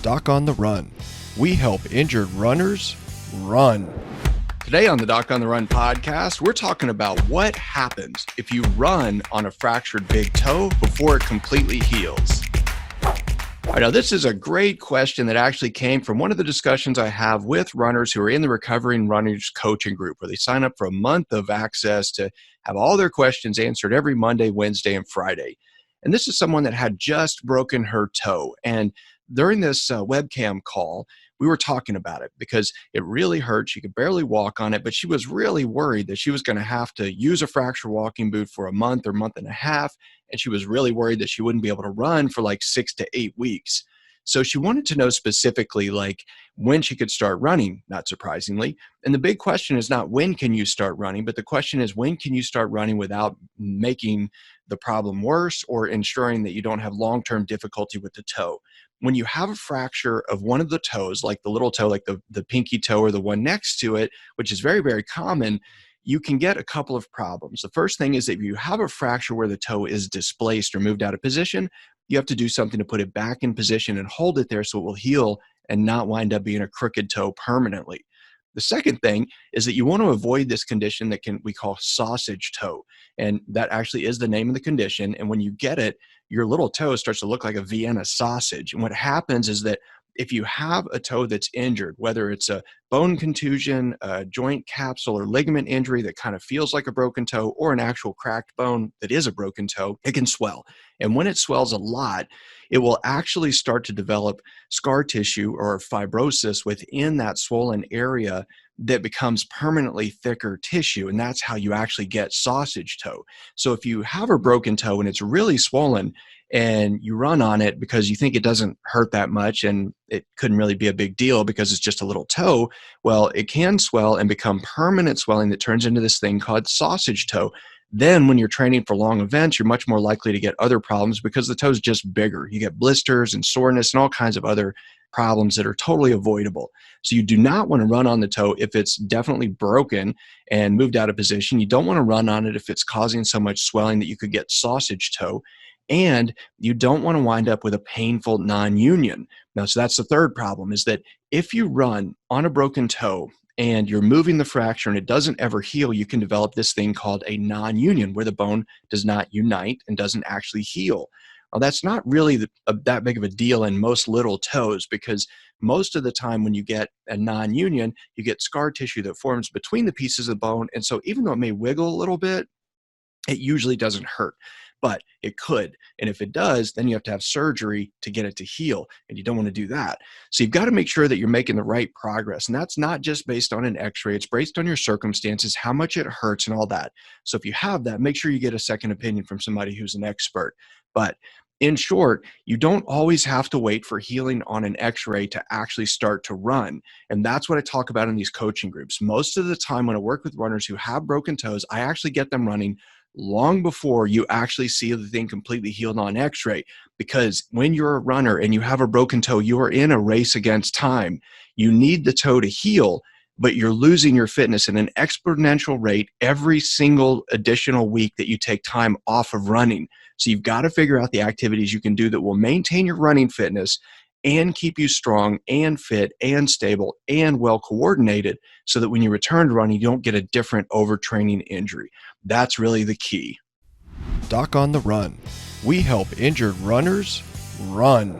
Doc on the Run. We help injured runners run. Today on the Doc on the Run podcast, we're talking about what happens if you run on a fractured big toe before it completely heals. I know this is a great question that actually came from one of the discussions I have with runners who are in the Recovering Runners coaching group, where they sign up for a month of access to have all their questions answered every Monday, Wednesday, and Friday. And this is someone that had just broken her toe. And during this webcam call, we were talking about it because it really hurt. She could barely walk on it, but she was really worried that she was going to have to use a fracture walking boot for a month or month and a half. And she was really worried that she wouldn't be able to run for like 6 to 8 weeks. So she wanted to know specifically like when she could start running, not surprisingly. And the big question is not when can you start running, but the question is when can you start running without making the problem worse or ensuring that you don't have long-term difficulty with the toe. When you have a fracture of one of the toes, like the little toe, like the pinky toe or the one next to it, which is very, very common, you can get a couple of problems. The first thing is that if you have a fracture where the toe is displaced or moved out of position, you have to do something to put it back in position and hold it there so it will heal and not wind up being a crooked toe permanently. The second thing is that you want to avoid this condition that we call sausage toe. And that actually is the name of the condition. And when you get it, your little toe starts to look like a Vienna sausage. And what happens is that if you have a toe that's injured, whether it's a bone contusion, a joint capsule or ligament injury that kind of feels like a broken toe, or an actual cracked bone that is a broken toe, it can swell. And when it swells a lot, it will actually start to develop scar tissue or fibrosis within that swollen area that becomes permanently thicker tissue. And that's how you actually get sausage toe. So if you have a broken toe and it's really swollen and you run on it because you think it doesn't hurt that much and it couldn't really be a big deal because it's just a little toe, well, it can swell and become permanent swelling that turns into this thing called sausage toe. Then when you're training for long events, you're much more likely to get other problems because the toe's just bigger. You get blisters and soreness and all kinds of other problems that are totally avoidable. So you do not want to run on the toe if it's definitely broken and moved out of position. You don't want to run on it if it's causing so much swelling that you could get sausage toe. And you don't want to wind up with a painful non-union. Now, so that's the third problem, is that if you run on a broken toe and you're moving the fracture and it doesn't ever heal, you can develop this thing called a non-union where the bone does not unite and doesn't actually heal. Well, that's not really that big of a deal in most little toes because most of the time when you get a non-union, you get scar tissue that forms between the pieces of bone. And so even though it may wiggle a little bit, it usually doesn't hurt. But it could. And if it does, then you have to have surgery to get it to heal. And you don't want to do that. So you've got to make sure that you're making the right progress. And that's not just based on an x-ray. It's based on your circumstances, how much it hurts and all that. So if you have that, make sure you get a second opinion from somebody who's an expert. But in short, you don't always have to wait for healing on an x-ray to actually start to run. And that's what I talk about in these coaching groups. Most of the time when I work with runners who have broken toes, I actually get them running long before you actually see the thing completely healed on x-ray. Because when you're a runner and you have a broken toe, you are in a race against time. You need the toe to heal, but you're losing your fitness at an exponential rate every single additional week that you take time off of running. So you've got to figure out the activities you can do that will maintain your running fitness and keep you strong and fit and stable and well coordinated so that when you return to running, you don't get a different overtraining injury. That's really the key. Doc on the Run. We help injured runners run.